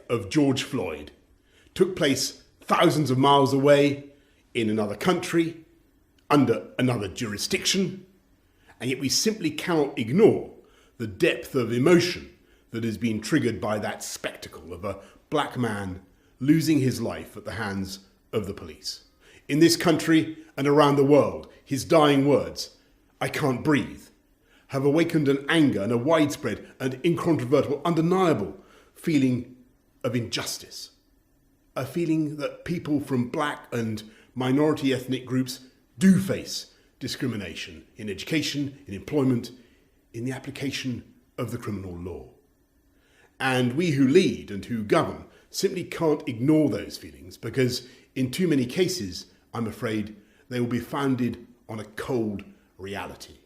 of George Floyd took place thousands of miles away, in another country, under another jurisdiction, and yet we simply cannot ignore the depth of emotion that has been triggered by that spectacle of a black man losing his life at the hands of the police. In this country and around the world, his dying words, "I can't breathe," have awakened an anger and a widespread and incontrovertible, undeniable feeling of injustice. A feeling that people from black and minority ethnic groups do face discrimination in education, in employment, in the application of the criminal law. And we who lead and who govern simply can't ignore those feelings, because in too many cases, I'm afraid, they will be founded on a cold reality.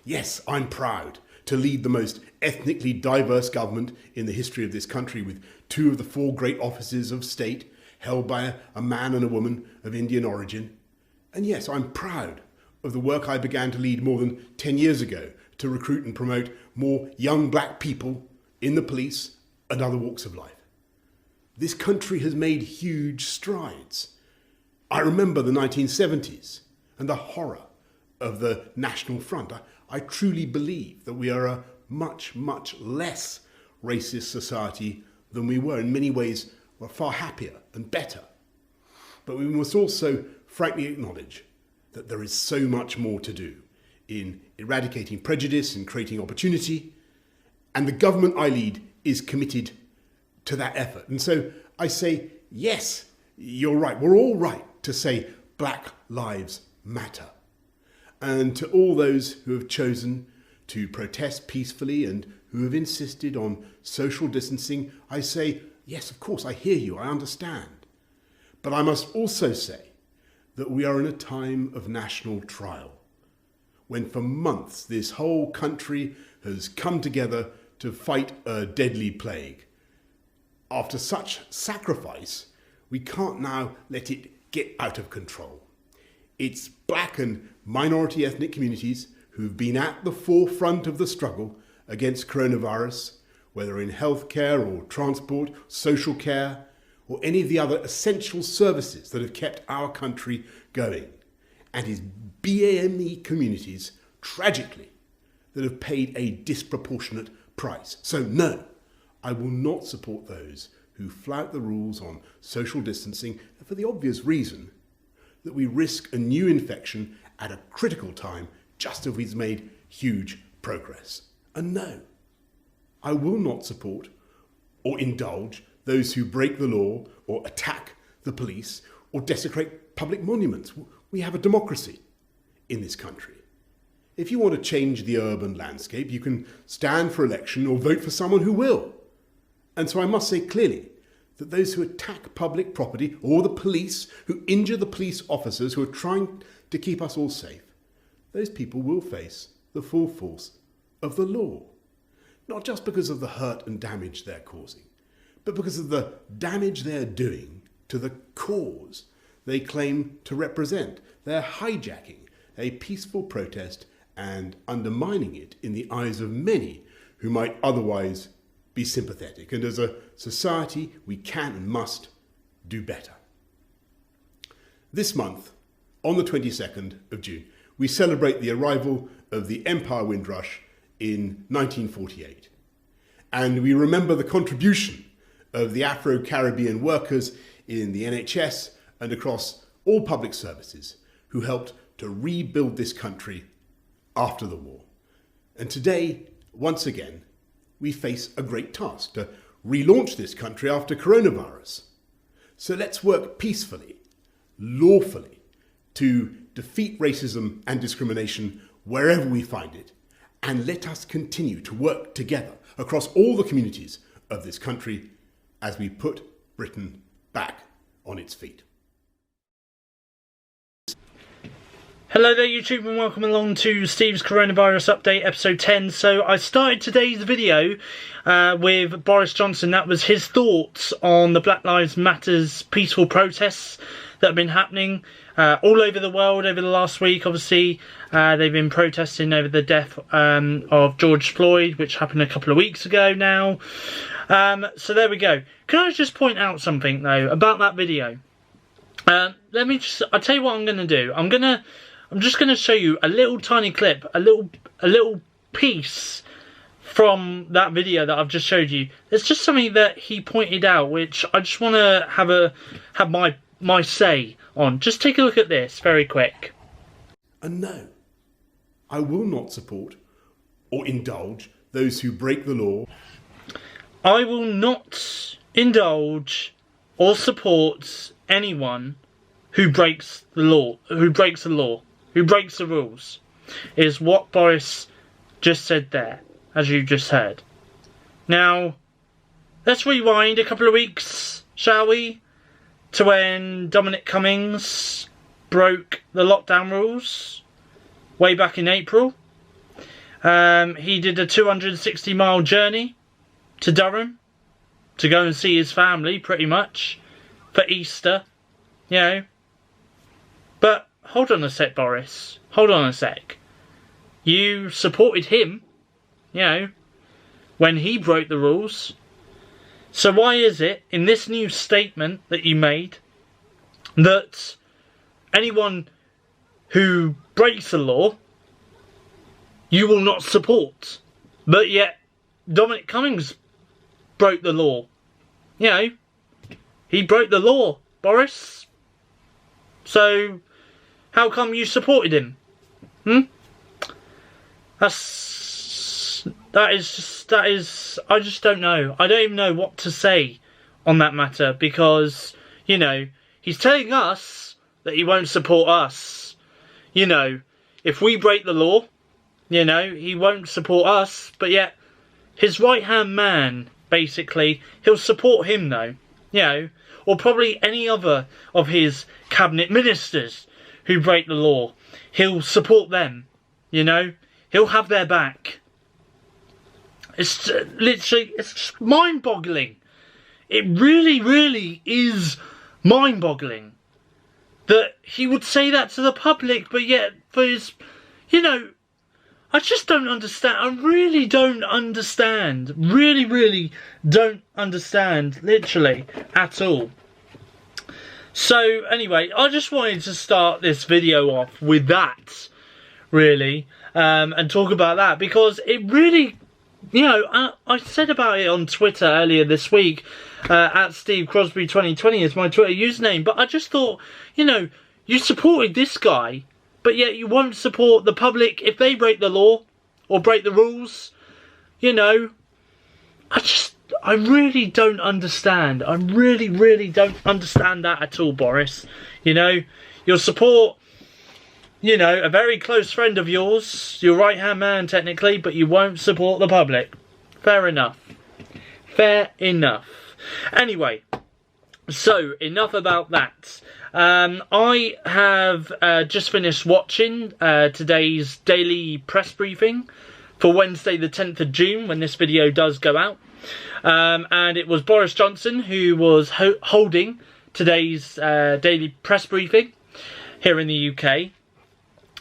Yes, I'm proud to lead the most ethnically diverse government in the history of this country, with 2 of the 4 great offices of state held by a man and a woman of Indian origin. And yes, I'm proud of the work I began to lead more than 10 years ago to recruit and promote more young black people in the police and other walks of life. This country has made huge strides. I remember the 1970s and the horror of the National Front. I truly believe that we are a much, much less racist society than we were. In many ways, we're far happier and better. But we must also frankly acknowledge that there is so much more to do in eradicating prejudice and creating opportunity. And the government I lead is committed to that effort. And so I say, yes, you're right. We're all right to say Black Lives Matter. And to all those who have chosen to protest peacefully and who have insisted on social distancing, I say, yes, of course, I hear you, I understand. But I must also say that we are in a time of national trial, when for months this whole country has come together to fight a deadly plague. After such sacrifice, we can't now let it get out of control. It's black and minority ethnic communities who've been at the forefront of the struggle against coronavirus, whether in healthcare or transport, social care, or any of the other essential services that have kept our country going. And it's BAME communities, tragically, that have paid a disproportionate price. So no, I will not support those who flout the rules on social distancing for the obvious reason that we risk a new infection at a critical time, just as we've made huge progress. And no, I will not support or indulge those who break the law or attack the police or desecrate public monuments. We have a democracy in this country. If you want to change the urban landscape, you can stand for election or vote for someone who will. And so I must say clearly that those who attack public property or the police, who injure the police officers who are trying to keep us all safe, those people will face the full force of the law. Not just because of the hurt and damage they're causing, but because of the damage they're doing to the cause they claim to represent. They're hijacking a peaceful protest and undermining it in the eyes of many who might otherwise be sympathetic. And as a society, we can and must do better. This month, on the 22nd of June, we celebrate the arrival of the Empire Windrush in 1948. And we remember the contribution of the Afro-Caribbean workers in the NHS and across all public services who helped to rebuild this country after the war. And today, once again, we face a great task to relaunch this country after coronavirus. So let's work peacefully, lawfully, to defeat racism and discrimination wherever we find it. And let us continue to work together across all the communities of this country as we put Britain back on its feet. Hello there YouTube and welcome along to Steve's Coronavirus Update episode 10. So I started today's video with Boris Johnson. That was his thoughts on the Black Lives Matter's peaceful protests that have been happening all over the world over the last week. Obviously they've been protesting over the death of George Floyd, which happened a couple of weeks ago now. So there we go. Can I just point out something though about that video? I'll tell you what I'm going to do. I'm just going to show you a little tiny clip, a little piece from that video that I've just showed you. There's just something that he pointed out, which I just want to have my say on. Just take a look at this very quick. And no, I will not support or indulge those who break the law. I will not indulge or support anyone who breaks the law, who breaks the rules, is what Boris just said there, as you just heard. Now, let's rewind a couple of weeks, shall we, to when Dominic Cummings broke the lockdown rules way back in April. He did a 260-mile journey to Durham to go and see his family, pretty much, for Easter, you know. But hold on a sec, Boris. Hold on a sec. You supported him, you know, when he broke the rules. So why is it, in this new statement that you made, that anyone who breaks the law, you will not support? But yet, Dominic Cummings broke the law. You know, he broke the law, Boris. So how come you supported him? That is, I just don't know. I don't even know what to say on that matter, because, you know, he's telling us that he won't support us. You know, if we break the law, you know, he won't support us, but yet his right-hand man, basically, he'll support him though, you know, or probably any other of his cabinet ministers who break the law. He'll support them, you know, he'll have their back. It's literally, it's just mind-boggling. It really, really is mind-boggling that he would say that to the public, but yet for his, you know, I just don't understand. I really don't understand. Really, really don't understand, literally, at all. So, anyway, I just wanted to start this video off with that, really, and talk about that, because it really, you know, I said about it on Twitter earlier this week, at Steve Crosby 2020 is my Twitter username, but I just thought, you know, you supported this guy, but yet you won't support the public if they break the law or break the rules, you know. I really don't understand. I really, really don't understand that at all, Boris. You know, you'll support, you know, a very close friend of yours, your right-hand man technically, but you won't support the public. Fair enough. Fair enough. Anyway, so enough about that. I have just finished watching today's daily press briefing for Wednesday the 10th of June, when this video does go out. And it was Boris Johnson who was holding today's daily press briefing here in the UK.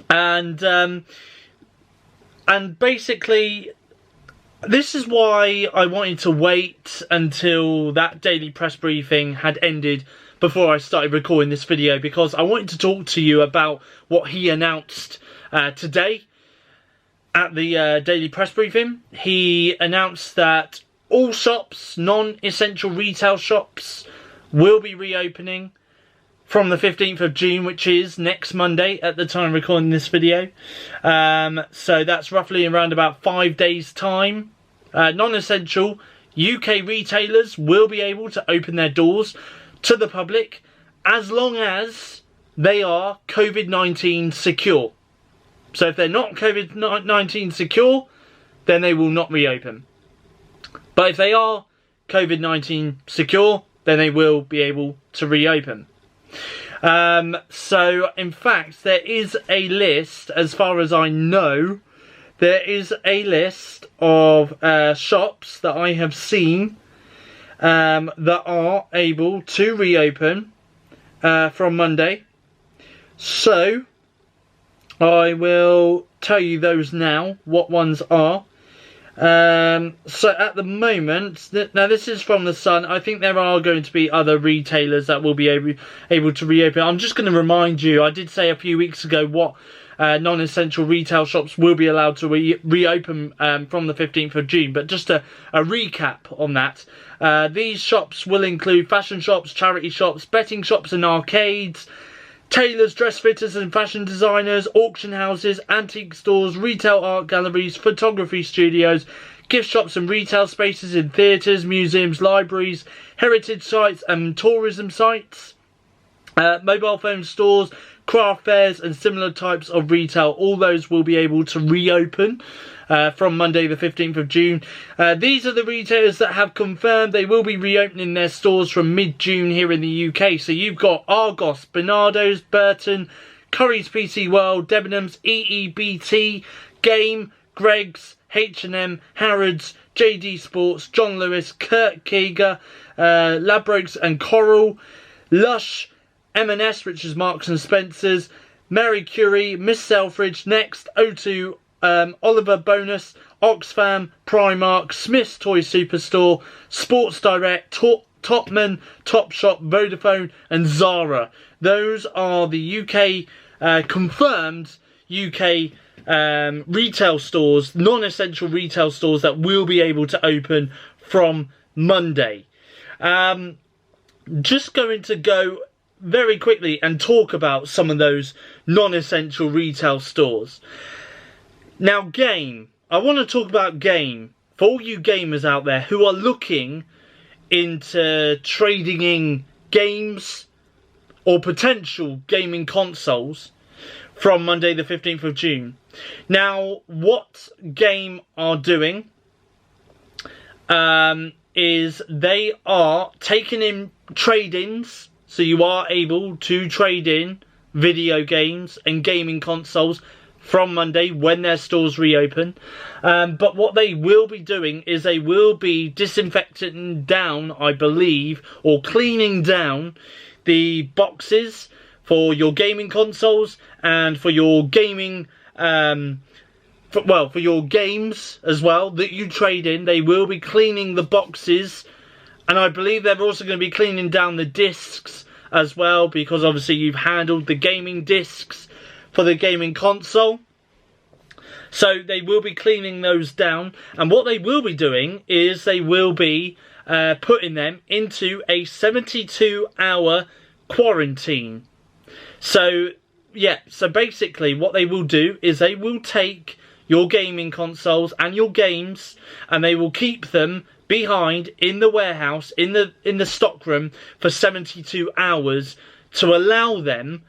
And basically, this is why I wanted to wait until that daily press briefing had ended before I started recording this video, because I wanted to talk to you about what he announced today at the daily press briefing. He announced that all shops, non-essential retail shops, will be reopening from the 15th of June, which is next Monday at the time of recording this video. So that's roughly around about 5 days' time. Non-essential UK retailers will be able to open their doors to the public as long as they are COVID-19 secure. So if they're not COVID-19 secure, then they will not reopen. But if they are COVID-19 secure, then they will be able to reopen. So, in fact, there is a list, as far as I know, there is a list of shops that I have seen that are able to reopen from Monday. So, I will tell you those now, what ones are. So at the moment, now this is from the Sun. I think there are going to be other retailers that will be able to reopen. I'm just going to remind you, I did say a few weeks ago what non-essential retail shops will be allowed to reopen from the 15th of June. But just a recap on that. These shops will include fashion shops, charity shops, betting shops and arcades, tailors, dress fitters and fashion designers, auction houses, antique stores, retail art galleries, photography studios, gift shops and retail spaces in theatres, museums, libraries, heritage sites and tourism sites, mobile phone stores, craft fairs and similar types of retail. All those will be able to reopen from Monday the 15th of June. These are the retailers that have confirmed they will be reopening their stores from mid-June here in the UK. So you've got Argos, Bernardo's, Burton, Curry's PC World, Debenhams, EEBT, Game, Greggs, H&M, Harrods, JD Sports, John Lewis, Kurt Keeger, Ladbrokes and Coral, Lush, M&S, which is Marks and Spencer's, Mary Curie, Miss Selfridge, Next, O2, Oliver Bonus, Oxfam, Primark, Smith's Toy Superstore, Sports Direct, Topman, Topshop, Vodafone and Zara. Those are the UK confirmed UK retail stores, non-essential retail stores that will be able to open from Monday. Just going to go very quickly and talk about some of those non-essential retail stores. Now, Game. I want to talk about Game. For all you gamers out there who are looking into trading in games or potential gaming consoles from Monday the 15th of June. Now, what Game are doing is they are taking in trade-ins. So you are able to trade in video games and gaming consoles from Monday when their stores reopen. But what they will be doing is they will be disinfecting down, I believe, or cleaning down the boxes for your gaming consoles and for your gaming, for your games as well that you trade in. They will be cleaning the boxes. And I believe they're also going to be cleaning down the discs as well, because obviously you've handled the gaming discs for the gaming console. So they will be cleaning those down. And what they will be doing is they will be putting them into a 72-hour quarantine. So, yeah, so basically what they will do is they will take your gaming consoles and your games and they will keep them behind in the warehouse, in the stockroom for 72 hours to allow them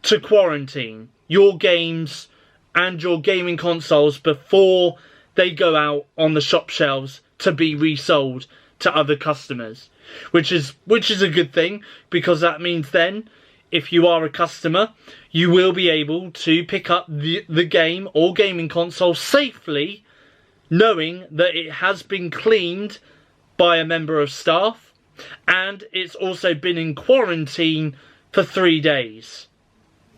to quarantine your games and your gaming consoles before they go out on the shop shelves to be resold to other customers, which is a good thing, because that means then if you are a customer you will be able to pick up the game or gaming console safely, knowing that it has been cleaned by a member of staff and it's also been in quarantine for 3 days,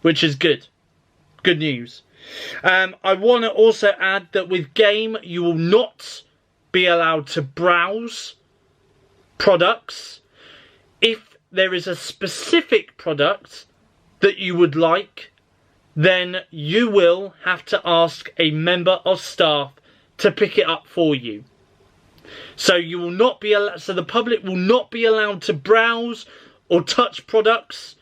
which is good news. I want to also add that with Game you will not be allowed to browse products. If there is a specific product that you would like, then you will have to ask a member of staff to pick it up for you. So you will not be so the public will not be allowed to browse or touch products.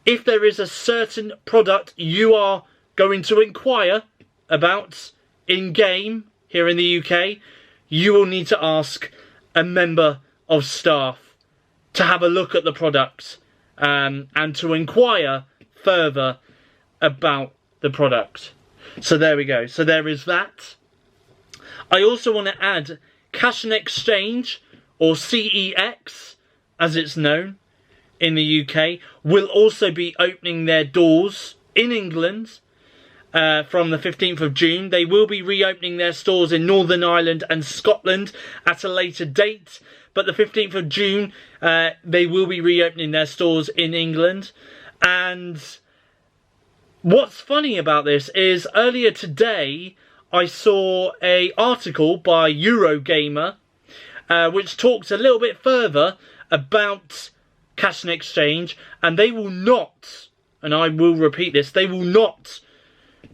If there is a certain product you are going to inquire about in Game here in the UK, you will need to ask a member of staff to have a look at the product and to inquire further about the product. So there we go. So there is that. I also want to add Cash and Exchange, or CEX as it's known in the UK will also be opening their doors in England from the 15th of June. They will be reopening their stores in Northern Ireland and Scotland at a later date. But the 15th of June, they will be reopening their stores in England. And what's funny about this is earlier today, I saw an article by Eurogamer, which talks a little bit further about Cash and Exchange. And they will not, and I will repeat this, they will not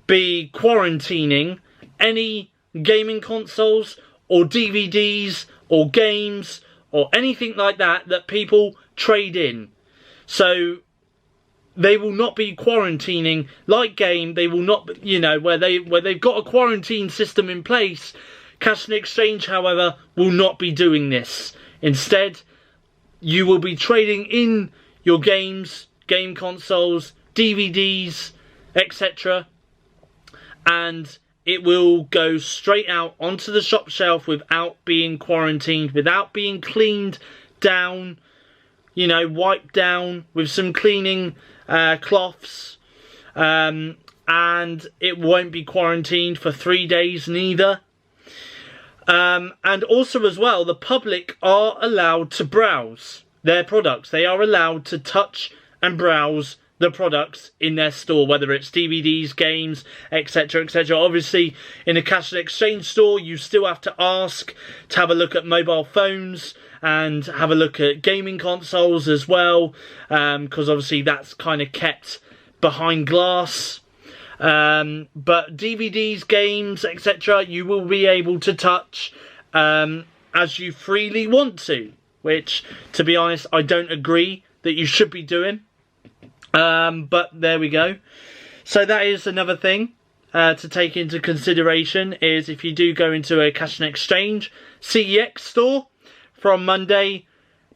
be quarantining any gaming consoles or DVDs or games or anything like that that people trade in. So they will not be quarantining like game. They will not, you know, where they've got a quarantine system in place. Cash and Exchange, however, will not be doing this. Instead, you will be trading in your games, game consoles, DVDs, etc. And it will go straight out onto the shop shelf without being quarantined, without being cleaned down, you know, wiped down with some cleaning cloths. And it won't be quarantined for 3 days neither. And also as well, the public are allowed to browse their products. They are allowed to touch and browse the products in their store, whether it's DVDs, games, etc, etc. Obviously, in a Cash and Exchange store, you still have to ask to have a look at mobile phones and have a look at gaming consoles as well, because obviously that's kind of kept behind glass. But DVDs, games, etc, you will be able to touch as you freely want to, which, to be honest, I don't agree that you should be doing. But there we go. So that is another thing to take into consideration, is if you do go into a Cash and Exchange CEX store from Monday,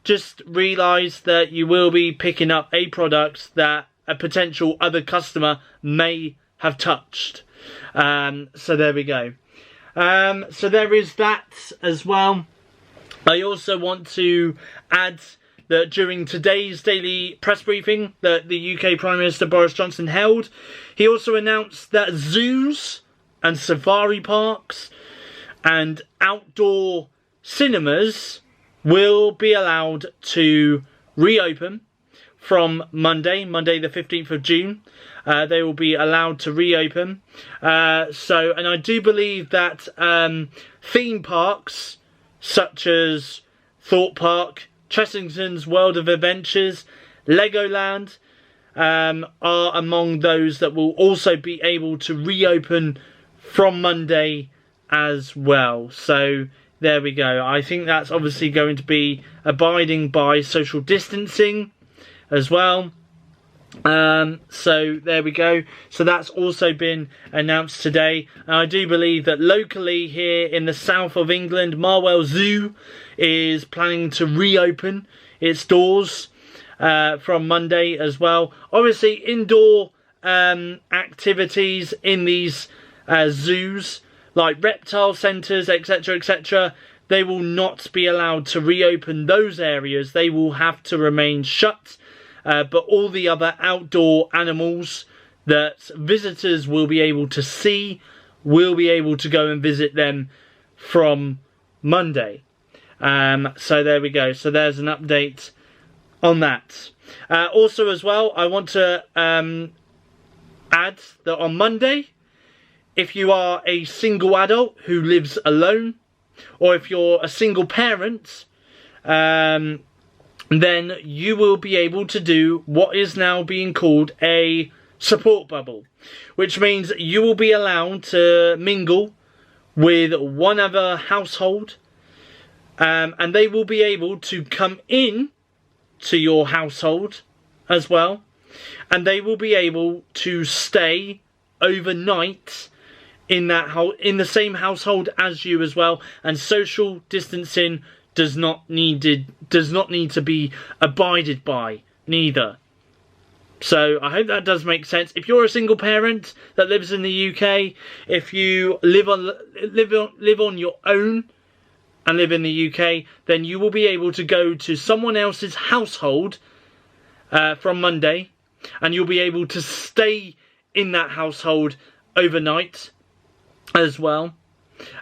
just realise that you will be picking up a product that a potential other customer may have touched. So there we go. So there is that as well. I also want to add that during today's daily press briefing that the UK Prime Minister Boris Johnson held, he also announced that zoos and safari parks and outdoor cinemas will be allowed to reopen from Monday the 15th of June. They will be allowed to reopen. And I do believe that theme parks such as Thorpe Park, Chessington's World of Adventures, Legoland are among those that will also be able to reopen from Monday as well. So there we go. I think that's obviously going to be abiding by social distancing as well. So there we go. So that's also been announced today. And I do believe that locally here in the south of England, Marwell Zoo is planning to reopen its doors from Monday as well. Obviously, indoor activities in these zoos, like reptile centres, etc, etc, they will not be allowed to reopen those areas. They will have to remain shut. But all the other outdoor animals that visitors will be able to see will be able to go and visit them from Monday. So there we go. So there's an update on that. Also as well, I want to add that on Monday, if you are a single adult who lives alone, or if you're a single parent, then you will be able to do what is now being called a support bubble, which means you will be allowed to mingle with one other household, and they will be able to come in to your household as well, and they will be able to stay overnight in the same household as you as well, and social distancing does not need to be abided by neither. So I hope that does make sense. If you're a single parent that lives in the UK, if you live on your own and live in the UK, then you will be able to go to someone else's household from Monday, and you'll be able to stay in that household overnight as well.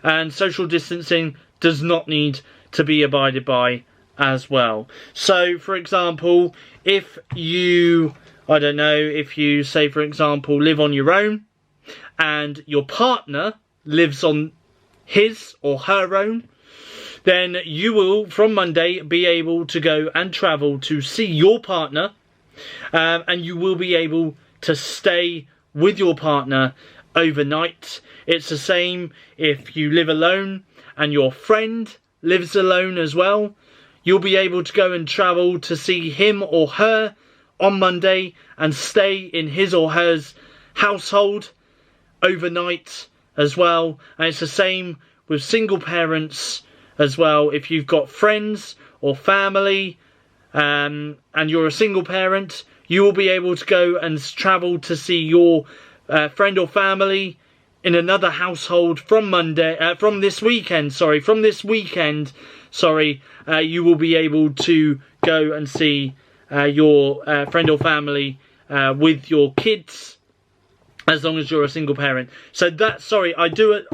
And social distancing does not need to be abided by as well. So, for example, if you, I don't know, if you say, for example, live on your own and your partner lives on his or her own, then you will, from Monday, be able to go and travel to see your partner, and you will be able to stay with your partner overnight. It's the same if you live alone and your friend lives alone as well. You'll be able to go and travel to see him or her on Monday and stay in his or her household overnight as well. And it's the same with single parents as well. If you've got friends or family and you're a single parent, you will be able to go and travel to see your friend or family in another household from this weekend. You will be able to go and see your friend or family with your kids, as long as you're a single parent. So that,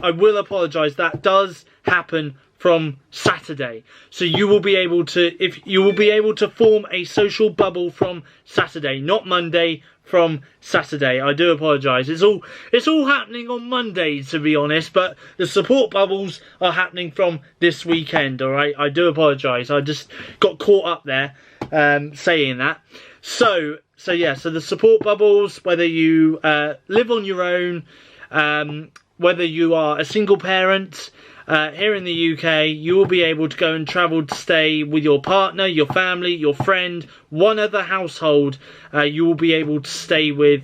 I will apologise, that does happen from Saturday. So you will be able to form a social bubble from Saturday, not Monday, from Saturday. I do apologise. It's all happening on Monday, to be honest, but the support bubbles are happening from this weekend, alright? I do apologise. I just got caught up there saying that. So the support bubbles, whether you live on your own, whether you are a single parent, here in the UK, you will be able to go and travel to stay with your partner, your family, your friend, one other household you will be able to stay with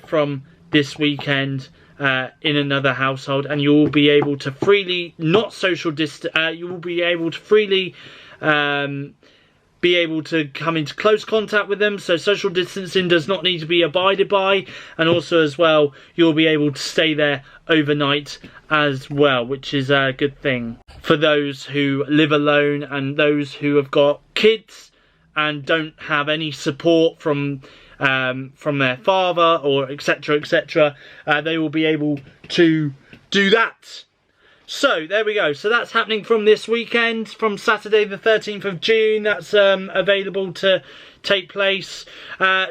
from this weekend in another household, and you will be able to freely, not social distance, you will be able to freely be able to come into close contact with them, so social distancing does not need to be abided by, and also as well you'll be able to stay there overnight as well, which is a good thing for those who live alone and those who have got kids and don't have any support from their father or etc. They will be able to do that. So there we go. So that's happening from this weekend, from Saturday the 13th of June. That's available to take place.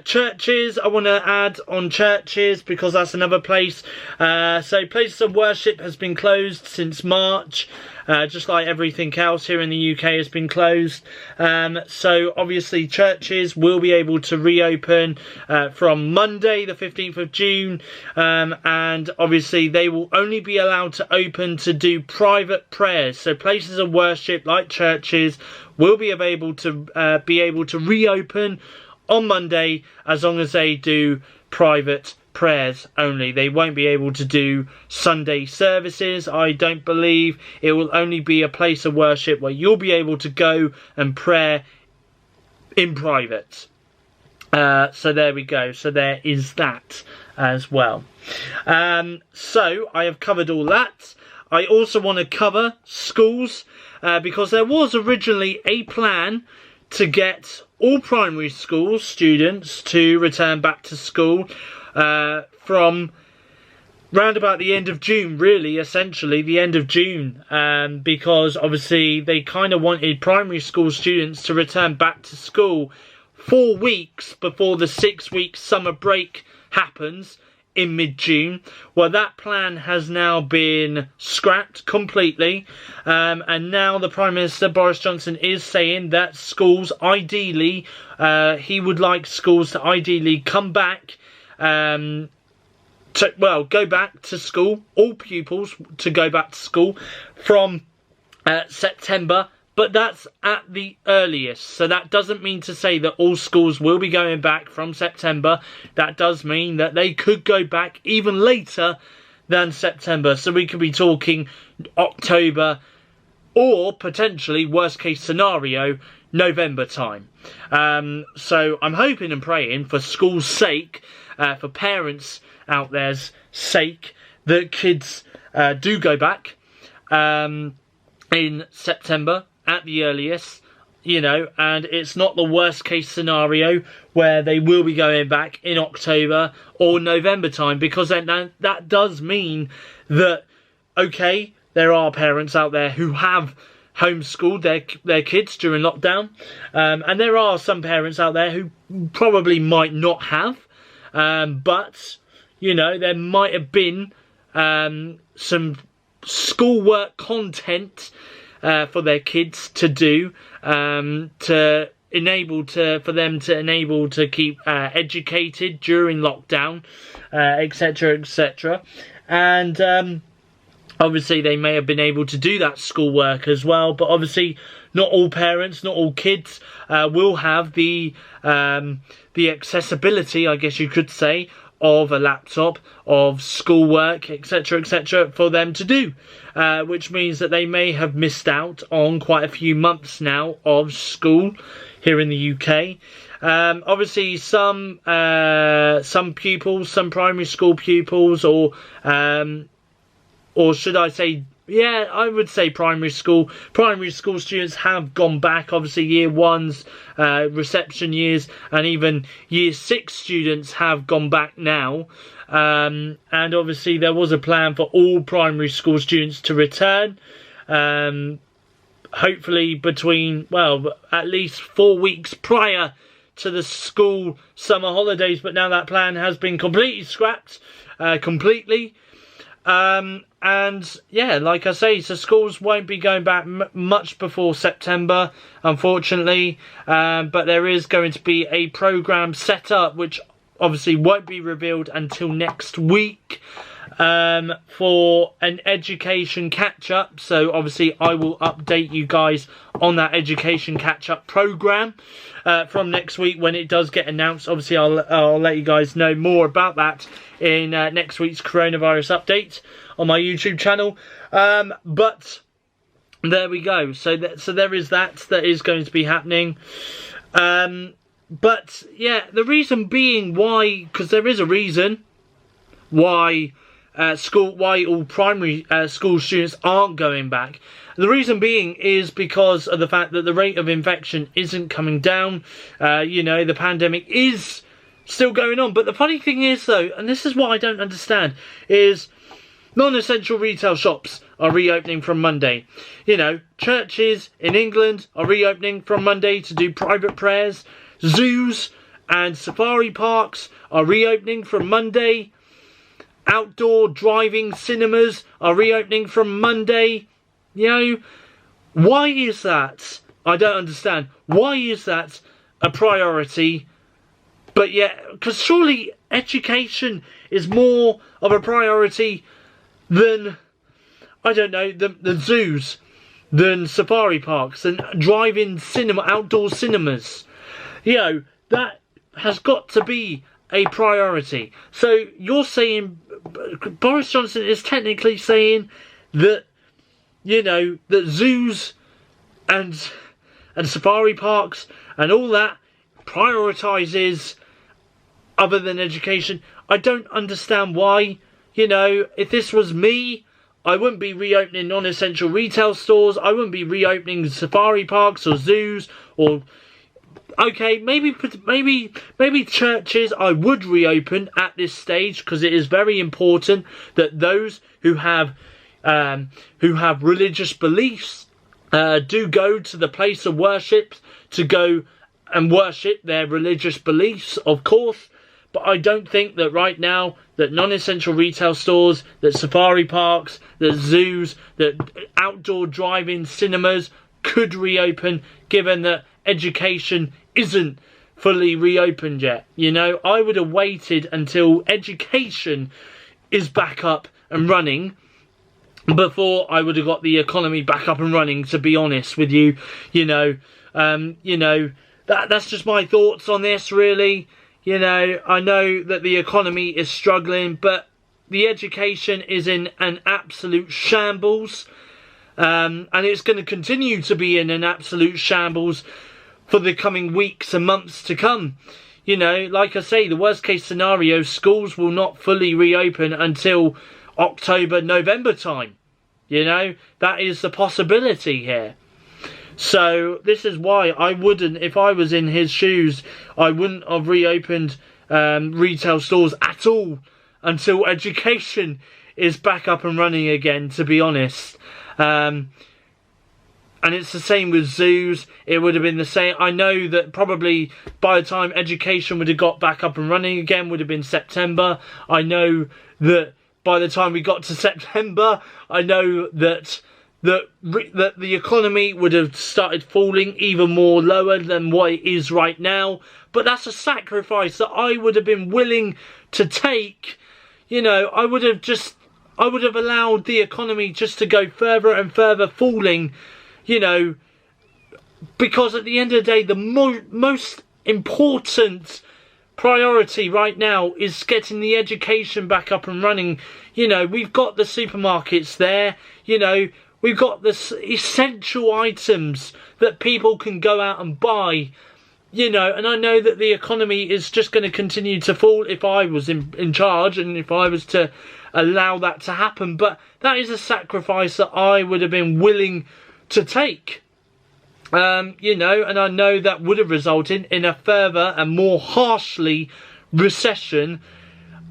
Churches, I want to add on churches because that's another place. So places of worship has been closed since March. Just like everything else here in the UK has been closed. So obviously churches will be able to reopen from Monday the 15th of June, and obviously they will only be allowed to open to do private prayers. So places of worship like churches will be able to reopen on Monday as long as they do private prayers only. They won't be able to do Sunday services. I don't believe. It will only be a place of worship where you'll be able to go and pray in private. So there we go. So there is that as well. So I have covered all that. I also want to cover schools because there was originally a plan to get all primary school students to return back to school from round about the end of June, really, essentially the end of June, because obviously they kind of wanted primary school students to return back to school 4 weeks before the 6-week summer break happens in mid-June. Well, that plan has now been scrapped completely, and now the Prime Minister Boris Johnson is saying that schools ideally, he would like schools to ideally come back, go back to school, all pupils to go back to school from September, but that's at the earliest. So that doesn't mean to say that all schools will be going back from September. That does mean that they could go back even later than September. So we could be talking October or potentially, worst case scenario, November time. So I'm hoping and praying for school's sake, for parents out there's sake, that kids do go back in September at the earliest. you know, and it's not the worst case scenario where they will be going back in October or November time, because then that does mean that, okay, there are parents out there who have homeschooled their kids during lockdown, and there are some parents out there who probably might not have, but, you know, there might have been some schoolwork content for their kids to do, for them to keep educated during lockdown, etc, etc, and obviously they may have been able to do that schoolwork as well, but obviously not all parents, not all kids will have the accessibility, I guess you could say, of a laptop, of schoolwork, etc, etc, for them to do, which means that they may have missed out on quite a few months now of school here in the UK. Obviously some pupils, some primary school pupils, or should I say, yeah, I would say primary school students have gone back. Obviously year ones, reception years, and even year 6 students have gone back now, and obviously there was a plan for all primary school students to return, hopefully between, well, at least 4 weeks prior to the school summer holidays, but now that plan has been completely scrapped, completely. And yeah, like I say, so schools won't be going back much before September, unfortunately, but there is going to be a programme set up, which obviously won't be revealed until next week, for an education catch-up. So obviously I will update you guys on that education catch-up programme from next week when it does get announced. Obviously I'll let you guys know more about that in next week's coronavirus update on my YouTube channel, but there we go. So there is that is going to be happening, but yeah, the reason being why, because there is a reason why all primary school students aren't going back. The reason being is because of the fact that the rate of infection isn't coming down. You know, the pandemic is still going on. But the funny thing is, though, and this is what I don't understand, is non-essential retail shops are reopening from Monday. You know, churches in England are reopening from Monday to do private prayers. Zoos and safari parks are reopening from Monday. Outdoor driving cinemas are reopening from Monday. You know, why is that? I don't understand. Why is that a priority? But yeah, because surely education is more of a priority than, I don't know, the zoos, than safari parks, than driving cinema, outdoor cinemas. You know, that has got to be a priority. So you're saying, Boris Johnson is technically saying that, you know, that zoos and safari parks and all that prioritises other than education. I don't understand why. You know, if this was me, I wouldn't be reopening non-essential retail stores. I wouldn't be reopening safari parks or zoos, or okay, maybe churches I would reopen at this stage, because it is very important that those who have religious beliefs do go to the place of worship, to go and worship their religious beliefs, of course. But I don't think that right now that non-essential retail stores, that safari parks, that zoos, that outdoor drive-in cinemas could reopen, given that education isn't fully reopened yet. You know, I would have waited until education is back up and running before I would have got the economy back up and running, to be honest with you. You know, that's just my thoughts on this, really. You know, I know that the economy is struggling, but the education is in an absolute shambles. And it's going to continue to be in an absolute shambles for the coming weeks and months to come. You know, like I say, the worst case scenario, schools will not fully reopen until October, November time. You know, that is the possibility here. So this is why I wouldn't, if I was in his shoes, I wouldn't have reopened retail stores at all until education is back up and running again, to be honest. And it's the same with zoos. It would have been the same. I know that probably by the time education would have got back up and running again would have been September. I know that by the time we got to September, I know that the economy would have started falling even more lower than what it is right now. But that's a sacrifice that I would have been willing to take. You know, I would have allowed the economy just to go further and further falling, you know, because at the end of the day, the most important priority right now is getting the education back up and running. You know, we've got the supermarkets there, you know, we've got the essential items that people can go out and buy, you know, and I know that the economy is just going to continue to fall if I was in charge and if I was to allow that to happen. But that is a sacrifice that I would have been willing to take. You know, and I know that would have resulted in a further and more harshly recession.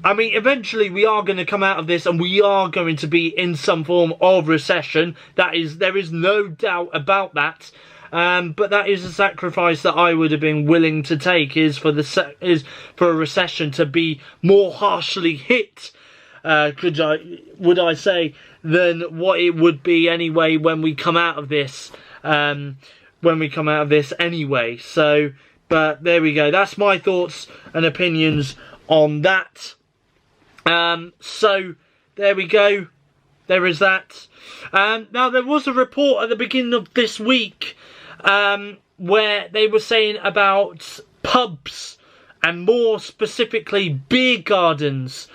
I mean, eventually we are going to come out of this and we are going to be in some form of recession. There is no doubt about that. But that is a sacrifice that I would have been willing to take, is for a recession to be more harshly hit, would I say, than what it would be anyway when we come out of this. Anyway. So, but there we go. That's my thoughts and opinions on that. So there we go. There is that. Now there was a report at the beginning of this week where they were saying about pubs and more specifically beer gardens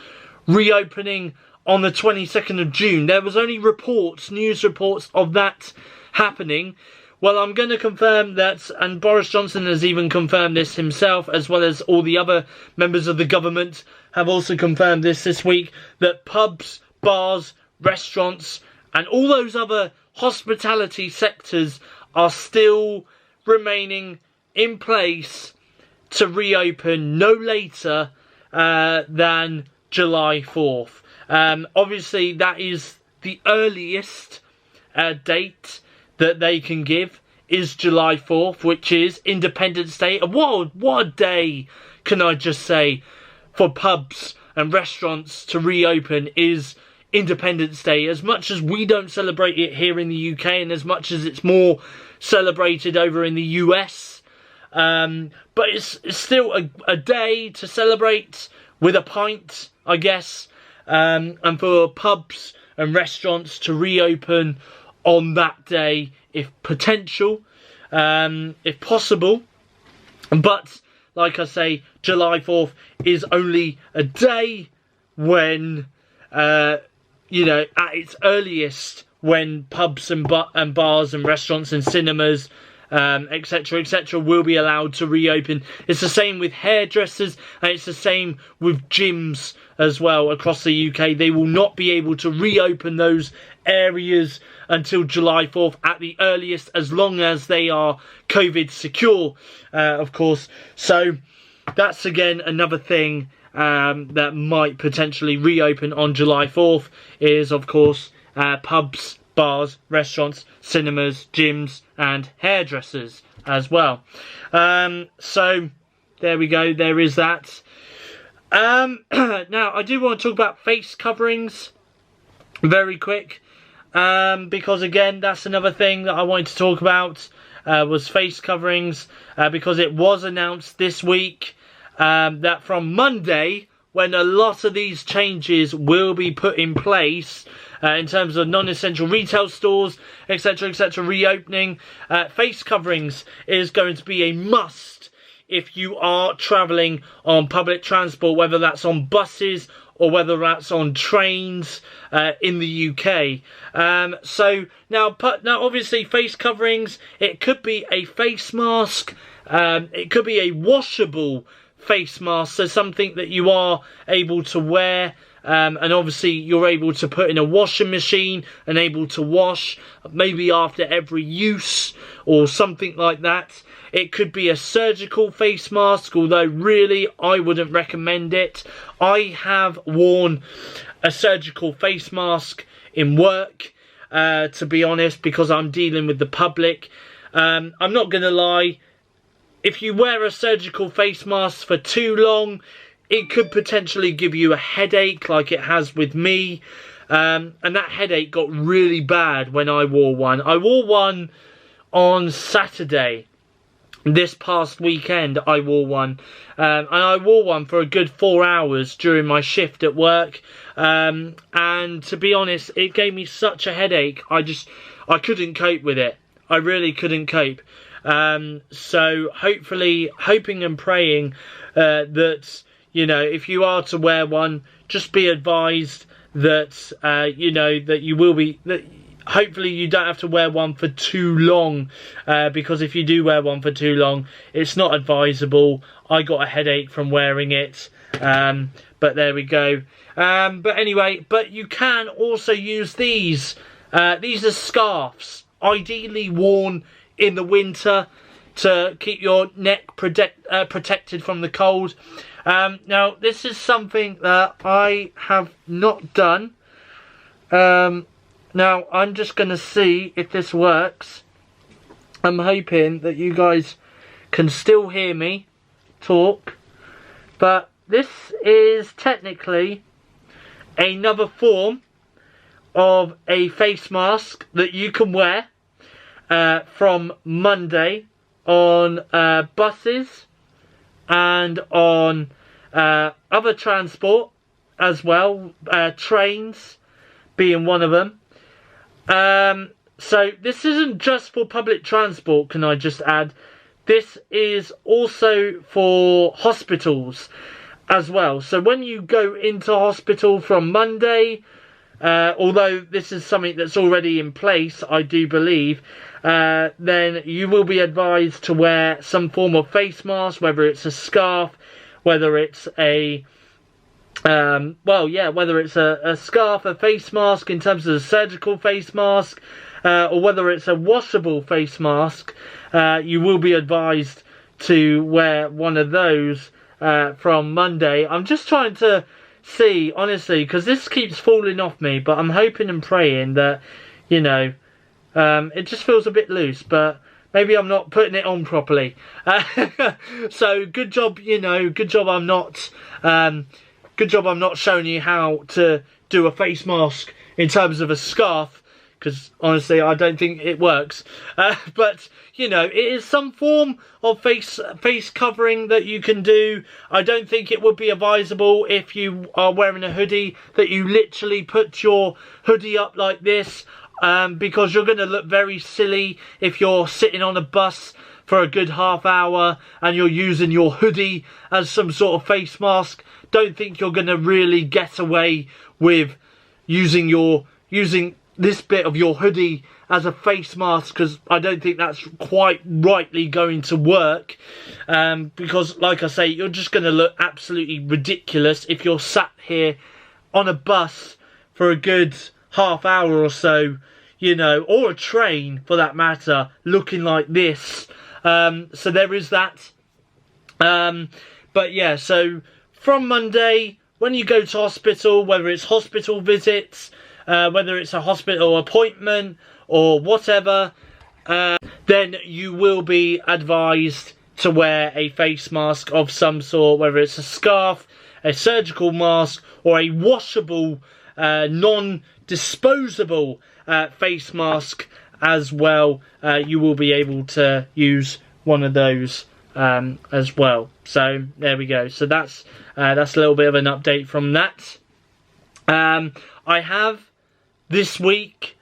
reopening on the 22nd of June. There was only news reports of that happening. Well, I'm going to confirm that, and Boris Johnson has even confirmed this himself, as well as all the other members of the government have also confirmed this week, that pubs, bars, restaurants, and all those other hospitality sectors are still remaining in place to reopen no later than July 4th. Obviously, that is the earliest date that they can give, is July 4th, which is Independence Day. And what a day, can I just say, for pubs and restaurants to reopen is Independence Day. As much as we don't celebrate it here in the UK, and as much as it's more celebrated over in the US, but it's still a day to celebrate with a pint, I guess, and for pubs and restaurants to reopen on that day, if possible. But like I say, July 4th is only a day when, you know, at its earliest, when pubs and bars and restaurants and cinemas, etc., will be allowed to reopen. It's the same with hairdressers, and it's the same with gyms as well across the UK. They will not be able to reopen those areas until July 4th at the earliest, as long as they are COVID secure, of course. So that's again another thing that might potentially reopen on July 4th is, of course, pubs, bars, restaurants, cinemas, gyms, and hairdressers as well. So there we go. There is that. Now, I do want to talk about face coverings very quick, because again, that's another thing that I wanted to talk about, was face coverings, because it was announced this week that from Monday, when a lot of these changes will be put in place, in terms of non-essential retail stores, etc., reopening, face coverings is going to be a must if you are travelling on public transport, whether that's on buses or whether that's on trains in the UK. So now obviously face coverings, it could be a face mask, it could be a washable face mask, so something that you are able to wear and obviously you're able to put in a washing machine and able to wash maybe after every use or something like that. It could be a surgical face mask, although really I wouldn't recommend it. I have worn a surgical face mask in work, to be honest, because I'm dealing with the public. I'm not going to lie, if you wear a surgical face mask for too long, it could potentially give you a headache like it has with me. And that headache got really bad when I wore one. I wore one on Saturday. This past weekend I wore one, and I wore one for a good 4 hours during my shift at work, and to be honest, it gave me such a headache. I couldn't cope with it. I really couldn't cope. So hopefully, hoping and praying that, you know, if you are to wear one, just be advised that you know, that you will be, that hopefully you don't have to wear one for too long, because if you do wear one for too long, it's not advisable. I got a headache from wearing it, but there we go. But anyway, but you can also use these. These are scarves, ideally worn in the winter to keep your neck protected from the cold. Now, this is something that I have not done. Now, I'm just going to see if this works. I'm hoping that you guys can still hear me talk. But this is technically another form of a face mask that you can wear from Monday on buses and on other transport as well, trains being one of them. So this isn't just for public transport, can I just add. This is also for hospitals as well. So when you go into hospital from Monday, although this is something that's already in place, I do believe, then you will be advised to wear some form of face mask, whether it's a scarf, whether it's a whether it's a scarf, a face mask in terms of a surgical face mask, or whether it's a washable face mask, you will be advised to wear one of those from Monday. I'm just trying to see, honestly, because this keeps falling off me, but I'm hoping and praying that, you know, it just feels a bit loose, but maybe I'm not putting it on properly. So good job, you know, good job I'm not showing you how to do a face mask in terms of a scarf, because honestly I don't think it works. But you know, it is some form of face covering that you can do. I don't think it would be advisable if you are wearing a hoodie that you literally put your hoodie up like this, because you're going to look very silly if you're sitting on a bus for a good half hour and you're using your hoodie as some sort of face mask. Don't think you're going to really get away with using this bit of your hoodie as a face mask, because I don't think that's quite rightly going to work, because like I say, you're just going to look absolutely ridiculous if you're sat here on a bus for a good half hour or so, you know, or a train for that matter, looking like this. So there is that. But yeah, so from Monday, when you go to hospital, whether it's hospital visits, whether it's a hospital appointment or whatever, then you will be advised to wear a face mask of some sort, whether it's a scarf, a surgical mask, or a washable, non-disposable face mask as well. You will be able to use one of those as well. So there we go. So that's a little bit of an update from that. I have this week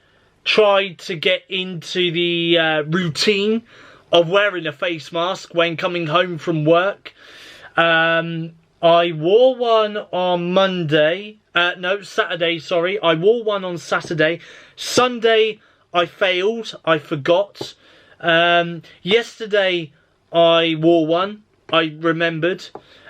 tried to get into the routine of wearing a face mask when coming home from work. I wore one on Saturday, sorry. I wore one on Saturday. Sunday, I failed. I forgot. Yesterday, I wore one. I remembered.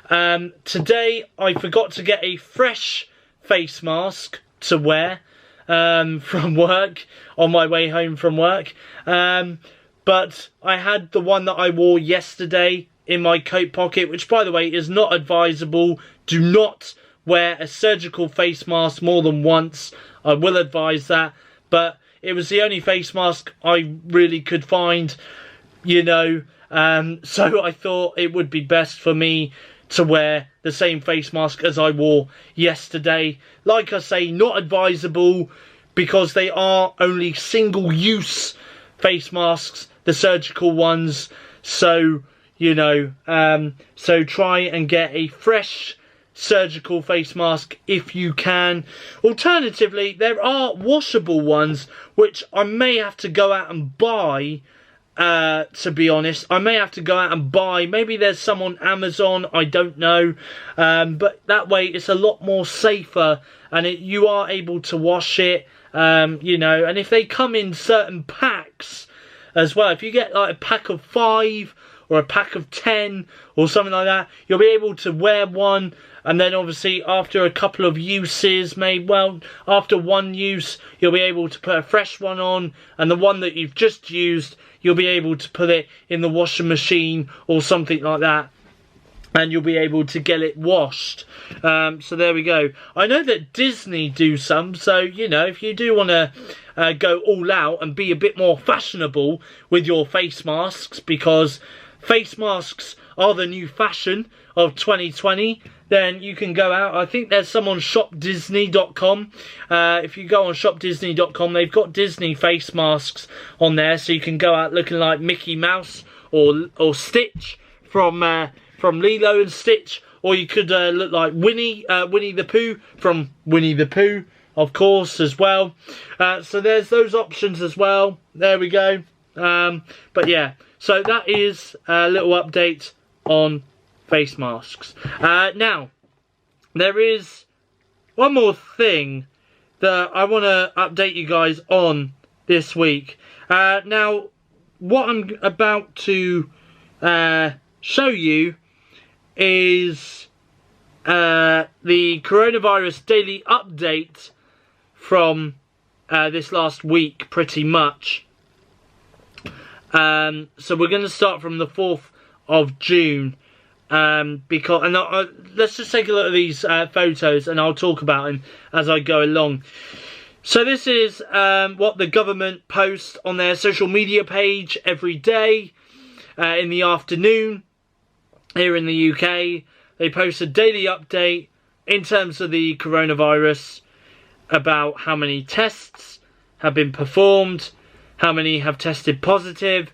Today, I forgot to get a fresh face mask to wear from work, on my way home from work. But I had the one that I wore yesterday in my coat pocket, which, by the way, is not advisable. Do not wear a surgical face mask more than once. I will advise that. But it was the only face mask I really could find, you know. So I thought it would be best for me to wear the same face mask as I wore yesterday. Like I say, not advisable, because they are only single-use face masks, the surgical ones. So, you know, so try and get a fresh surgical face mask if you can. Alternatively, there are washable ones, which I may have to go out and buy. To be honest, I may have to go out and buy. Maybe there's some on Amazon, I don't know. But that way it's a lot more safer, and you are able to wash it, you know. And if they come in certain packs as well, if you get like a pack of 5 or a pack of 10 or something like that, you'll be able to wear one, and then obviously after a couple of uses, after one use, you'll be able to put a fresh one on, and the one that you've just used, you'll be able to put it in the washing machine or something like that, and you'll be able to get it washed. So there we go. I know that Disney do some, so, you know, if you do want to go all out and be a bit more fashionable with your face masks, because face masks are the new fashion of 2020, then you can go out. I think there's some on shopdisney.com. If you go on shopdisney.com, they've got Disney face masks on there, so you can go out looking like Mickey Mouse or Stitch from Lilo and Stitch, or you could look like Winnie the Pooh from Winnie the Pooh, of course, as well. So there's those options as well. There we go. But yeah, so that is a little update on face masks. Now, there is one more thing that I want to update you guys on this week. Now, what I'm about to show you is the coronavirus daily update from this last week, pretty much. So we're going to start from the 4th of June. Let's just take a look at these photos, and I'll talk about them as I go along. So this is what the government posts on their social media page every day in the afternoon here in the UK. They post a daily update in terms of the coronavirus, about how many tests have been performed, how many have tested positive,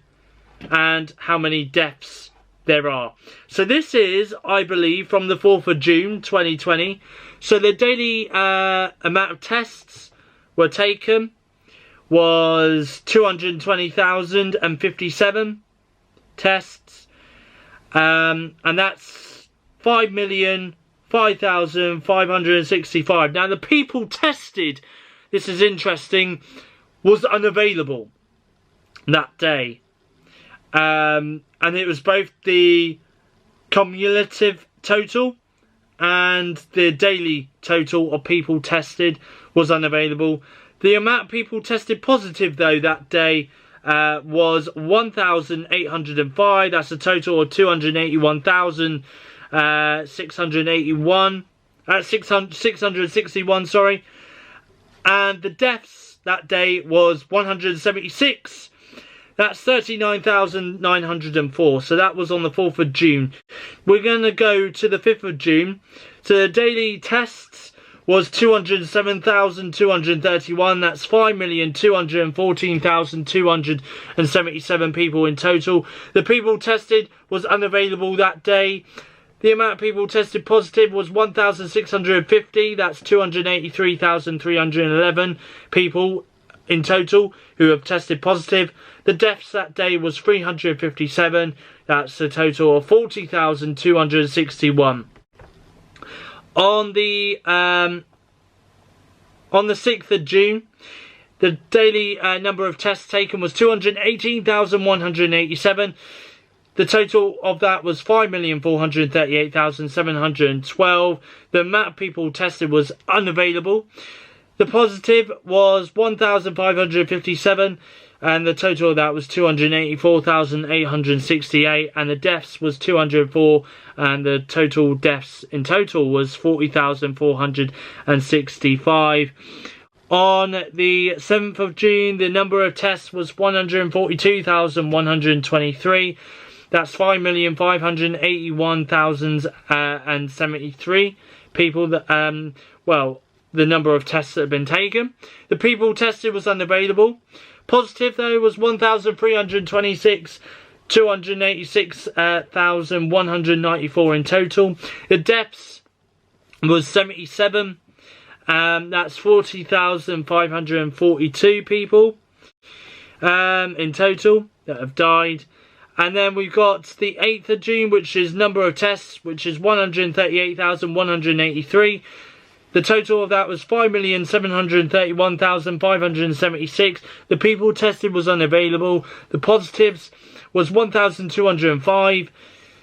and how many deaths there are. So this is, I believe, from the 4th of June 2020. So the daily amount of tests were taken was 220,057 tests, and that's 5,005,565. Now the people tested, this is interesting, was unavailable that day. And it was both the cumulative total and the daily total of people tested was unavailable. The amount of people tested positive, though, that day was 1,805. That's a total of 661, sorry. And the deaths that day was 176. That's 39,904. So that was on the 4th of June. We're going to go to the 5th of June. So the daily tests was 207,231. That's 5,214,277 people in total. The people tested was unavailable that day. The amount of people tested positive was 1,650. That's 283,311 people in total who have tested positive. The deaths that day was 357. That's a total of 40,261. On the 6th of June, the daily number of tests taken was 218,187. The total of that was 5,438,712. The amount of people tested was unavailable. The positive was 1,557, and the total of that was 284,868, and the deaths was 204, and the total deaths in total was 40,465. On the 7th of June, the number of tests was 142,123. That's 5,581,073 people that, the number of tests that have been taken. The people tested was unavailable. Positive, though, was 1,326, 286,194 in total. The deaths was 77. That's 40,542 people in total that have died. And then we've got the 8th of June, which is number of tests, which is 138,183. The total of that was 5,731,576. The people tested was unavailable. The positives was 1,205.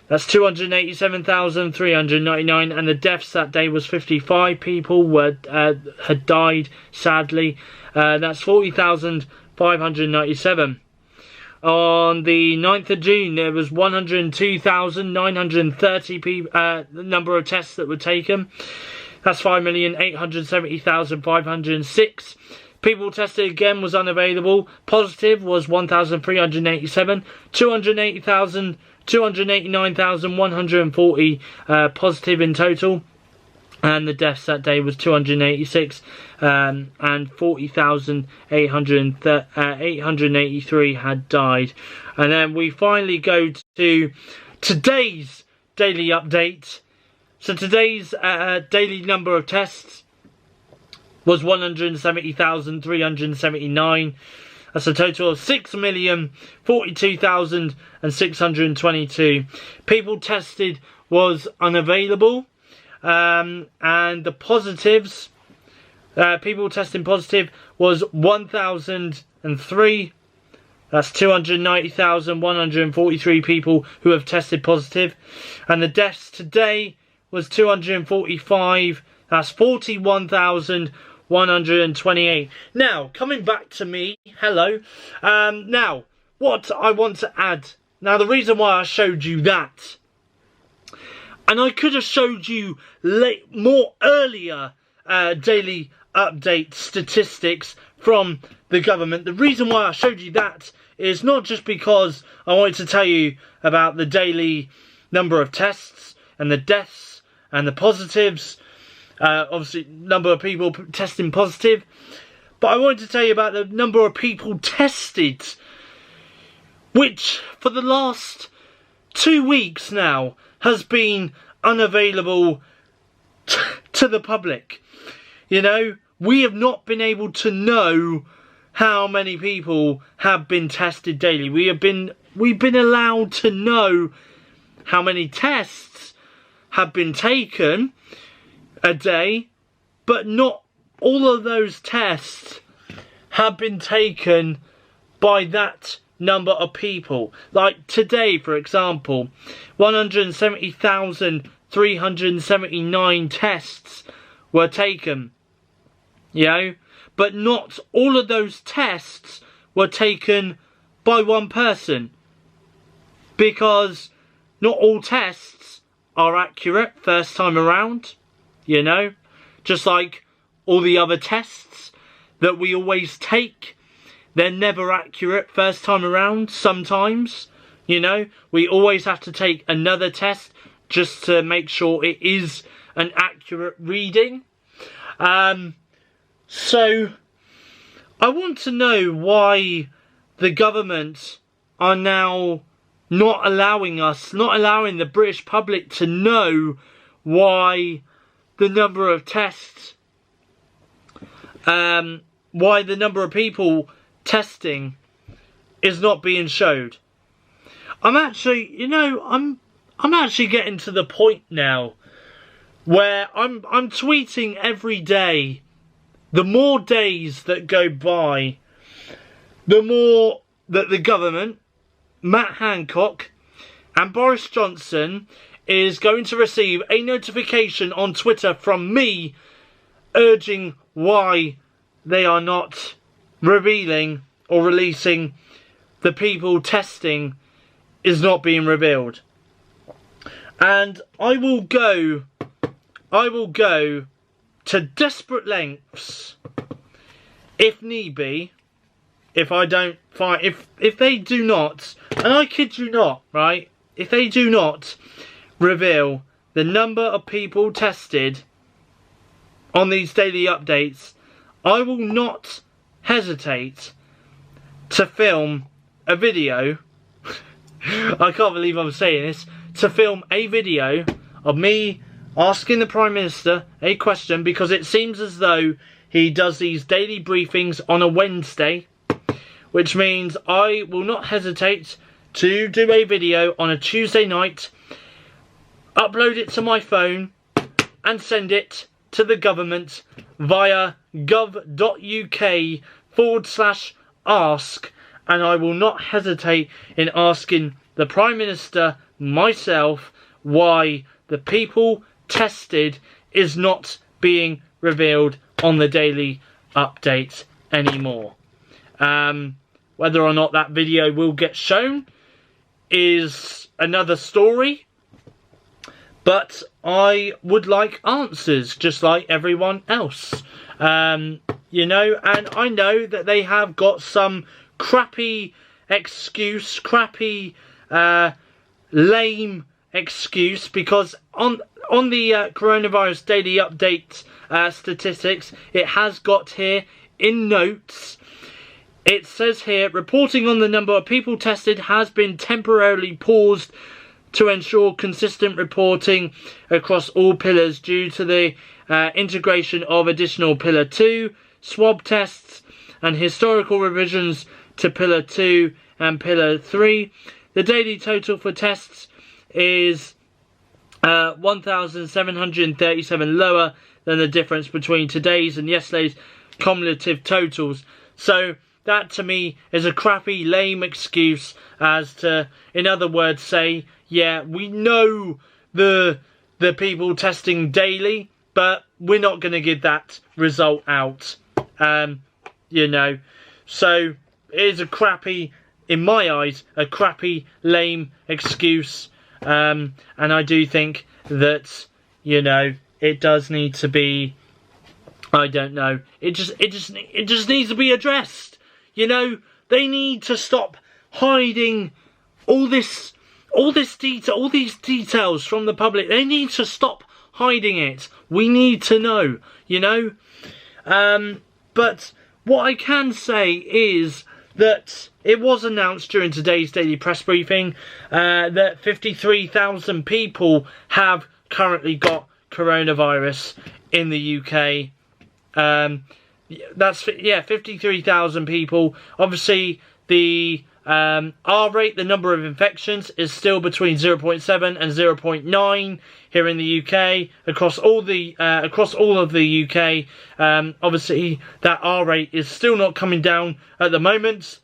That's 287,399. And the deaths that day was 55 people had died, sadly. That's 40,597. On the 9th of June, there was 102,930 people, the number of tests that were taken. That's 5,870,506. People tested again was unavailable. Positive was 1,387. 289,140 positive in total. And the deaths that day was 286, and 40,883 had died. And then we finally go to today's daily update. So today's daily number of tests was 170,379. That's a total of 6,042,622. People tested was unavailable. And the positives, people testing positive was 1,003. That's 290,143 people who have tested positive. And the deaths today was 245. That's 41,128. Now, coming back to me, hello. Now, what I want to add. Now, the reason why I showed you that, and I could have showed you more earlier daily update statistics from the government. The reason why I showed you that is not just because I wanted to tell you about the daily number of tests and the deaths and the positives, obviously number of people testing positive, but I wanted to tell you about the number of people tested, which for the last 2 weeks now has been unavailable to the public. You know, we have not been able to know how many people have been tested daily. We've been allowed to know how many tests have been taken a day, but not all of those tests have been taken by that number of people. Like today, for example, 170,379 tests were taken, you know, but not all of those tests were taken by one person, because not all tests are accurate first time around, you know, just like all the other tests that we always take. They're never accurate first time around. Sometimes, you know, we always have to take another test just to make sure it is an accurate reading. So I want to know why the government are now not allowing the British public to know why the number of tests, why the number of people testing is not being showed. I'm actually, you know, I'm actually getting to the point now where I'm tweeting every day. The more days that go by, the more that the government, Matt Hancock And Boris Johnson is going to receive a notification on Twitter from me urging why they are not revealing or releasing the people testing is not being revealed. And I will go to desperate lengths, if need be, if I don't find, if they do not, and I kid you not, right, if they do not reveal the number of people tested on these daily updates, I will not hesitate to film a video. I can't believe I'm saying this. To film a video of me asking the Prime Minister a question, because it seems as though he does these daily briefings on a Wednesday, which means I will not hesitate to do a video on a Tuesday night, upload it to my phone and send it to the government via gov.uk/ask, and I will not hesitate in asking the Prime Minister myself why the people tested is not being revealed on the daily updates anymore. Whether or not that video will get shown is another story, but I would like answers just like everyone else. You know, and I know that they have got some crappy excuse, lame excuse, because on the coronavirus daily update statistics, it has got here in notes, it says here, reporting on the number of people tested has been temporarily paused to ensure consistent reporting across all pillars due to the integration of additional Pillar 2 swab tests and historical revisions to Pillar 2 and Pillar 3. The daily total for tests is 1,737 lower than the difference between today's and yesterday's cumulative totals. So that to me is a crappy, lame excuse as to, in other words, say, yeah, we know the people testing daily, but we're not going to give that result out. You know, so it is a crappy, in my eyes, a crappy, lame excuse. And I do think that, you know, it does need to be, I don't know, it just needs to be addressed. You know, they need to stop hiding all these details from the public. They need to stop hiding it. We need to know, you know. But what I can say is that it was announced during today's daily press briefing that 53,000 people have currently got coronavirus in the UK. That's, yeah, 53,000 people. Obviously, the R rate, the number of infections, is still between 0.7 and 0.9 here in the UK. Across all of the UK, obviously that R rate is still not coming down at the moment.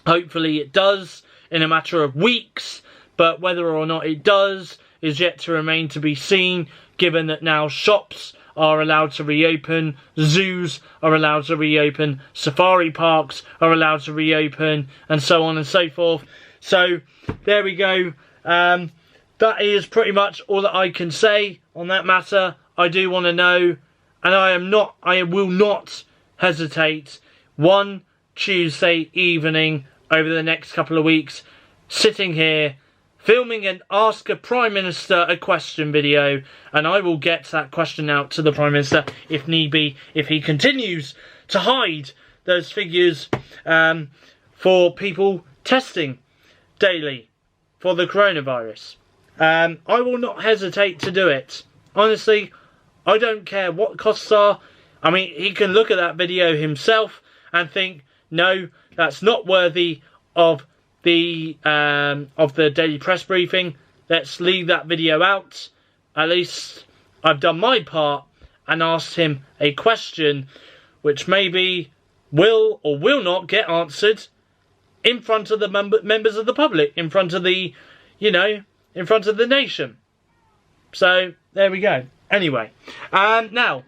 Hopefully it does in a matter of weeks, but whether or not it does is yet to remain to be seen, given that now shops are allowed to reopen, zoos are allowed to reopen, safari parks are allowed to reopen, and so on and so forth. So there we go. That is pretty much all that I can say on that matter. I do want to know, and I will not hesitate, one Tuesday evening over the next couple of weeks, sitting here filming an Ask a Prime Minister a Question video, and I will get that question out to the Prime Minister if need be, if he continues to hide those figures for people testing daily for the coronavirus. I will not hesitate to do it. Honestly, I don't care what costs are. I mean, he can look at that video himself and think, no, that's not worthy of the daily press briefing. Let's leave that video out. At least I've done my part and asked him a question which maybe will or will not get answered in front of the members of the public, in front of the, you know, in front of the nation. So, there we go. Anyway, now,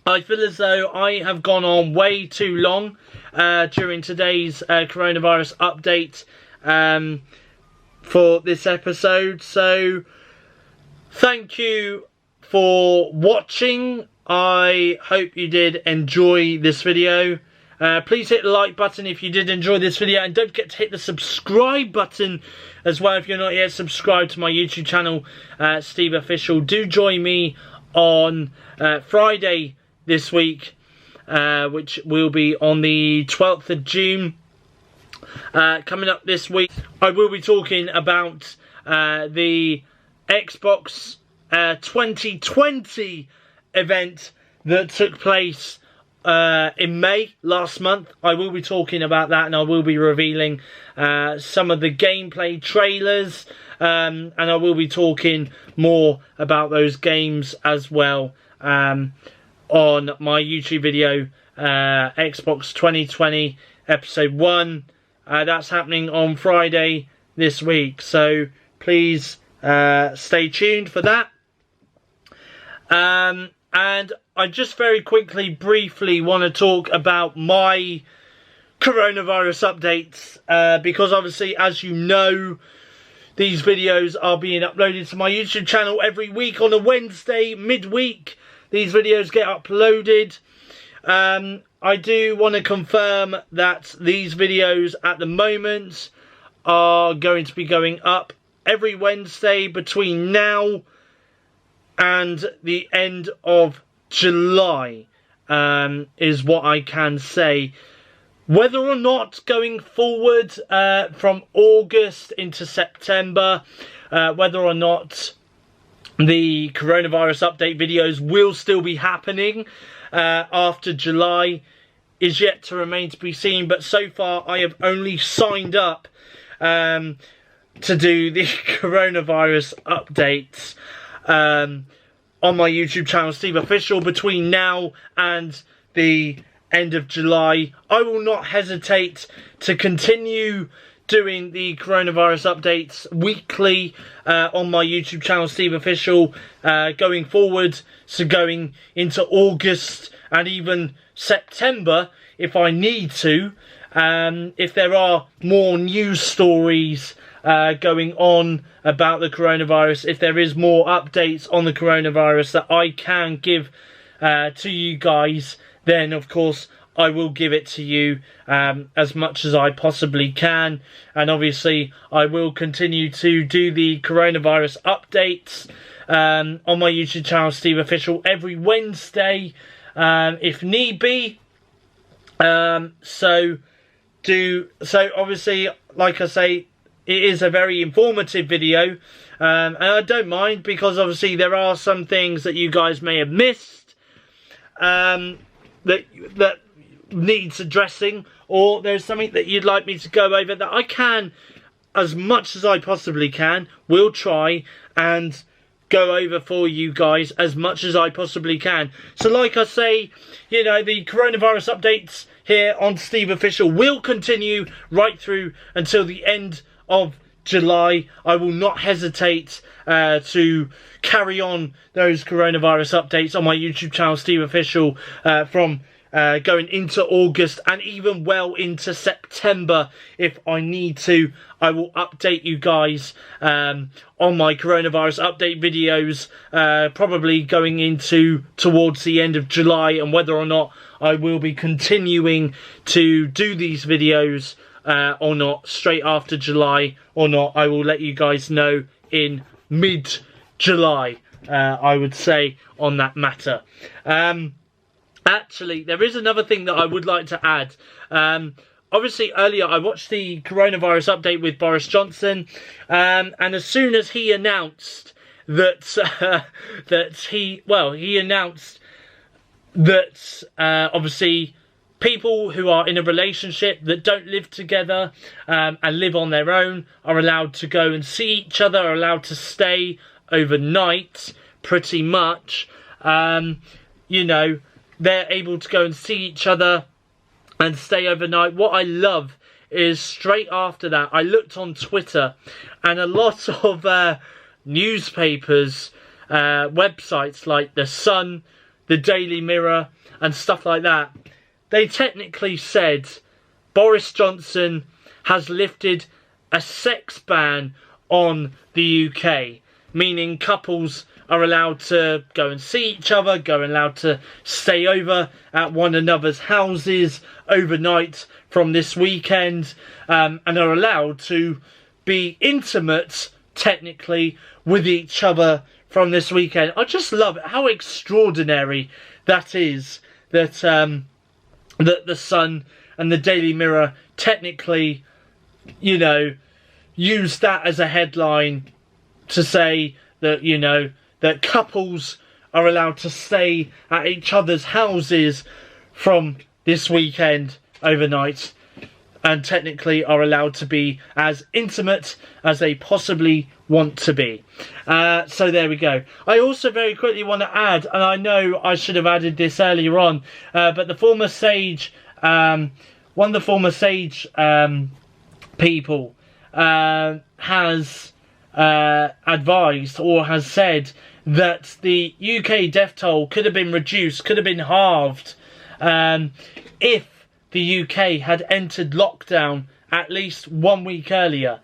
I feel as though I have gone on way too long during today's coronavirus update for this episode. So, thank you for watching. I hope you did enjoy this video. Please hit the like button if you did enjoy this video, and don't forget to hit the subscribe button as well if you're not yet subscribed to my YouTube channel, SteveOfficial. Do join me on Friday this week, which will be on the 12th of June. Coming up this week, I will be talking about the Xbox 2020 event that took place in May last month. I will be talking about that, and I will be revealing some of the gameplay trailers, and I will be talking more about those games as well on my YouTube video, Xbox 2020 episode 1. That's happening on Friday this week, so please stay tuned for that. And I just very quickly, briefly want to talk about my coronavirus updates, because obviously, as you know, these videos are being uploaded to my YouTube channel every week on a Wednesday, midweek. These videos get uploaded. I do want to confirm that these videos at the moment are going to be going up every Wednesday between now and the end of July, is what I can say. Whether or not going forward from August into September, whether or not the coronavirus update videos will still be happening after July is yet to remain to be seen. But so far I have only signed up to do the coronavirus updates on my YouTube channel, SteveOfficial, between now and the end of July. I will not hesitate to continue doing the coronavirus updates weekly on my YouTube channel, SteveOfficial, going forward. So going into August and even September, if I need to, if there are more news stories going on about the coronavirus, if there is more updates on the coronavirus that I can give to you guys, then of course I will give it to you as much as I possibly can. And obviously I will continue to do the coronavirus updates on my YouTube channel, SteveOfficial, every Wednesday if need be. So obviously, like I say, it is a very informative video, and I don't mind, because obviously there are some things that you guys may have missed that needs addressing, or there's something that you'd like me to go over that I can, as much as I possibly can, will try and go over for you guys as much as I possibly can. So like I say, you know, the coronavirus updates here on SteveOfficial will continue right through until the end of July. I will not hesitate to carry on those coronavirus updates on my YouTube channel, SteveOfficial, from going into August and even well into September if I need to. I will update you guys on my coronavirus update videos, probably going into towards the end of July, and whether or not I will be continuing to do these videos or not straight after July or not, I will let you guys know in mid-July, I would say, on that matter. Actually, there is another thing that I would like to add. Obviously, earlier I watched the coronavirus update with Boris Johnson, and as soon as he announced that he announced that obviously people who are in a relationship that don't live together and live on their own are allowed to go and see each other, are allowed to stay overnight, pretty much. You know, they're able to go and see each other and stay overnight. What I love is straight after that, I looked on Twitter, and a lot of newspapers, websites like The Sun, the Daily Mirror, and stuff like that, they technically said Boris Johnson has lifted a sex ban on the UK, meaning couples are allowed to go and see each other, allowed to stay over at one another's houses overnight from this weekend, and are allowed to be intimate, technically, with each other from this weekend. I just love it, how extraordinary that is, that that The Sun and the Daily Mirror technically, you know, use that as a headline to say that, you know, that couples are allowed to stay at each other's houses from this weekend overnight, and technically are allowed to be as intimate as they possibly want to be. So there we go. I also very quickly want to add, and I know I should have added this earlier on, but the former Sage, one of the former Sage people has advised, or has said, that the UK death toll could have been reduced, could have been halved, if the UK had entered lockdown at least 1 week earlier,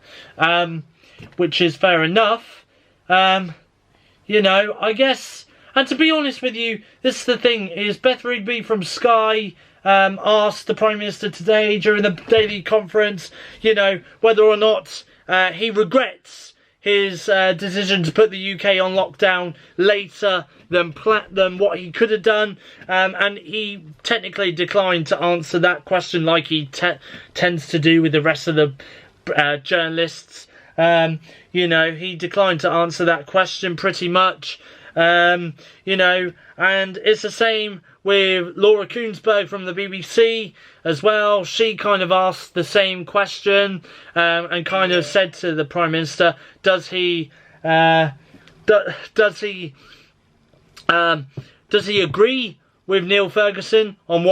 which is fair enough. You know, I guess, and to be honest with you, this is the thing, is Beth Rigby from Sky asked the Prime Minister today during the daily conference, you know, whether or not he regrets his decision to put the UK on lockdown later than what he could have done, and he technically declined to answer that question, like he tends to do with the rest of the journalists. You know, he declined to answer that question pretty much. You know, and it's the same with Laura Koonsberg from the BBC as well. She kind of asked the same question, and kind of said to the Prime Minister, does he agree with Neil Ferguson on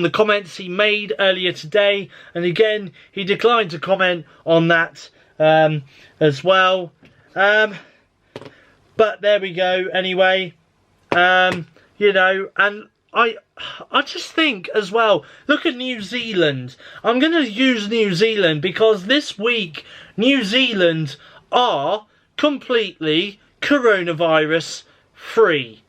the comments he made earlier today? And again, he declined to comment on that as well. But there we go. Anyway, you know, and I just think as well, look at New Zealand. I'm going to use New Zealand because this week New Zealand are completely coronavirus free.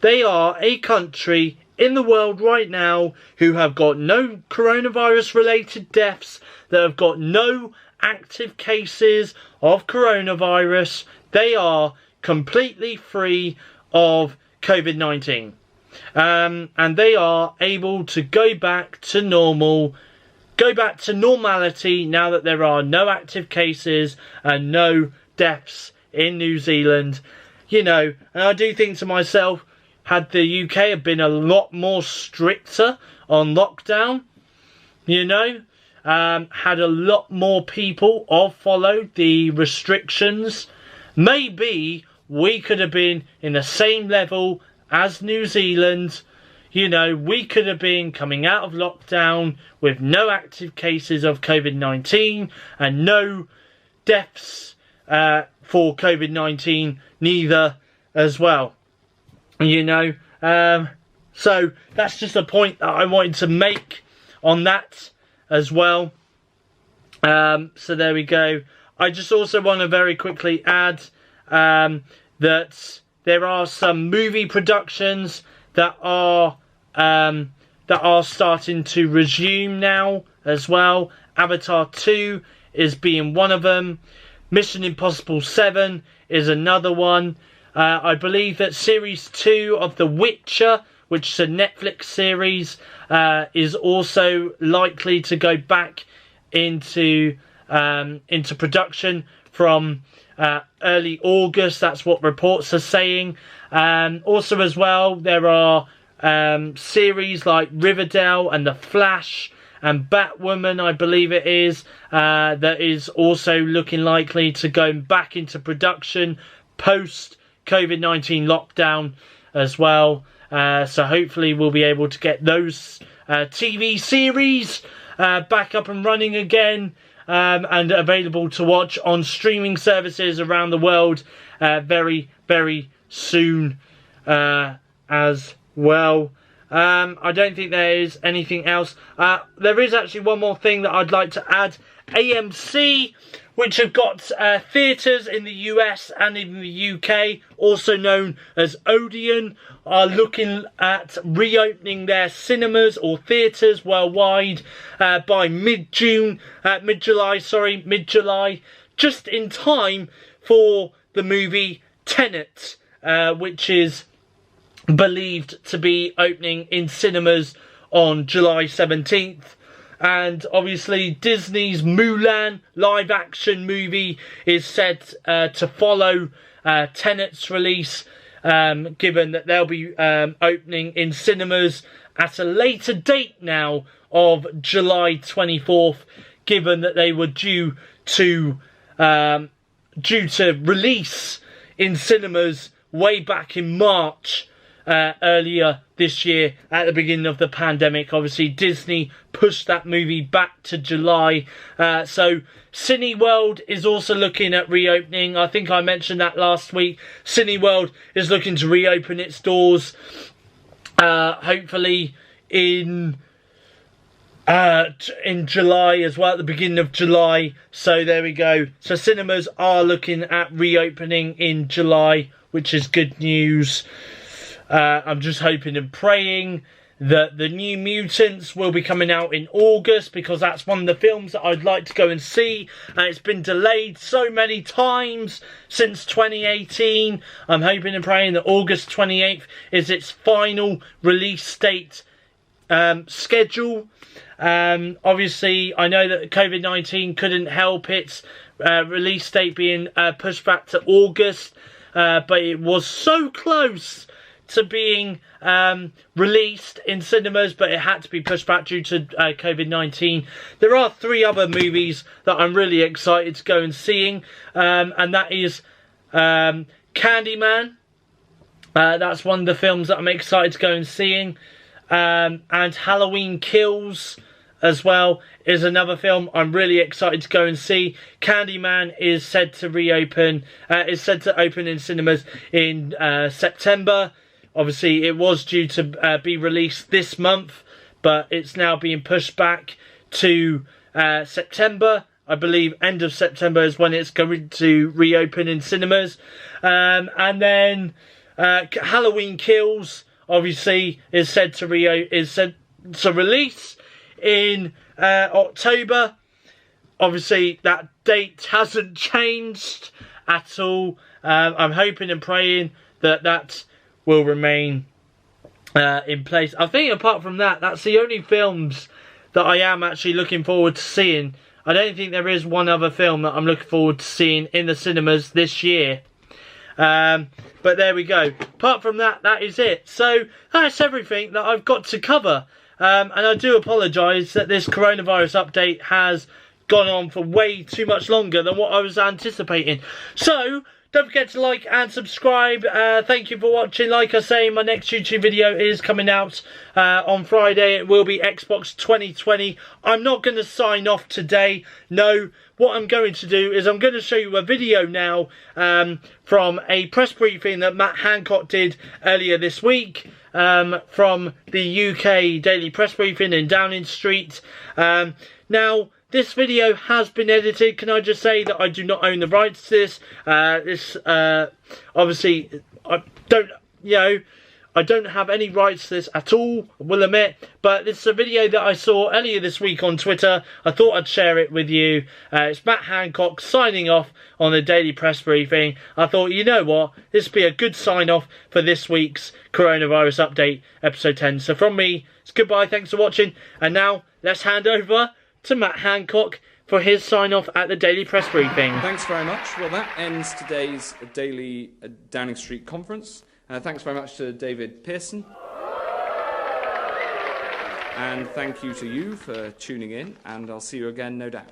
They are a country in the world right now who have got no coronavirus related deaths, that have got no active cases of coronavirus. They are completely free of COVID-19. And they are able to go back to normal, go back to normality now that there are no active cases and no deaths in New Zealand. You know, and I do think to myself, had the UK have been a lot more stricter on lockdown, you know, had a lot more people have followed the restrictions, maybe we could have been in the same level as New Zealand. You know, we could have been coming out of lockdown with no active cases of COVID-19 and no deaths for COVID-19 neither as well. You know, so that's just a point that I wanted to make on that as well. So there we go. I just also want to very quickly add that there are some movie productions that are starting to resume now as well. Avatar 2 is being one of them. Mission Impossible 7 is another one. I believe that Series 2 of The Witcher, which is a Netflix series, is also likely to go back into production from early August. That's what reports are saying. Also as well, there are series like Riverdale and The Flash and Batwoman, I believe it is, that is also looking likely to go back into production post COVID-19 lockdown as well. So hopefully we'll be able to get those TV series back up and running again, and available to watch on streaming services around the world very, very soon as well. I don't think there is anything else. There is actually one more thing that I'd like to add. AMC, which have got theatres in the US and in the UK, also known as Odeon, are looking at reopening their cinemas or theatres worldwide by mid-July, just in time for the movie Tenet, which is believed to be opening in cinemas on July 17th. And obviously Disney's Mulan live action movie is set to follow Tenet's release, given that they'll be opening in cinemas at a later date now of July 24th, given that they were due to release in cinemas way back in March earlier this year at the beginning of the pandemic. Obviously Disney pushed that movie back to July, so Cineworld is also looking at reopening. I think I mentioned that last week. Cineworld is looking to reopen its doors hopefully in July as well, at the beginning of July. So there we go. So cinemas are looking at reopening in July, which is good news. I'm just hoping and praying that the New Mutants will be coming out in August, because that's one of the films that I'd like to go and see, and it's been delayed so many times since 2018. I'm hoping and praying that August 28th is its final release date schedule. Obviously I know that COVID-19 couldn't help its release date being pushed back to August, but it was so close to being released in cinemas, but it had to be pushed back due to COVID-19. There are 3 other movies that I'm really excited to go and seeing, and that is Candyman. That's one of the films that I'm excited to go and seeing, and Halloween Kills as well is another film I'm really excited to go and see. Candyman is said to reopen, is said to open in cinemas in September. Obviously, it was due to be released this month, but it's now being pushed back to September. I believe end of September is when it's going to reopen in cinemas. And then Halloween Kills, obviously, is said to release in October. Obviously, that date hasn't changed at all. I'm hoping and praying that will remain in place. I think apart from that, that's the only films that I am actually looking forward to seeing. I don't think there is one other film that I'm looking forward to seeing in the cinemas this year. But there we go. Apart from that, that is it. So that's everything that I've got to cover. And I do apologise that this coronavirus update has gone on for way too much longer than what I was anticipating. So don't forget to like and subscribe. Thank you for watching. Like I say, my next YouTube video is coming out on Friday. It will be Xbox 2020. I'm not going to sign off today. No, what I'm going to do is I'm going to show you a video now from a press briefing that Matt Hancock did earlier this week from the UK Daily Press Briefing in Downing Street. Now, this video has been edited. Can I just say that I do not own the rights to this? Obviously, I don't have any rights to this at all, I will admit. But this is a video that I saw earlier this week on Twitter. I thought I'd share it with you. It's Matt Hancock signing off on the Daily Press Briefing. I thought, you know what? This would be a good sign off for this week's Coronavirus Update, Episode 10. So from me, it's goodbye. Thanks for watching. And now, let's hand over to Matt Hancock for his sign-off at the Daily Press Briefing. Thanks very much. Well, that ends today's Daily Downing Street conference. Thanks very much to David Pearson. And thank you to you for tuning in, and I'll see you again, no doubt.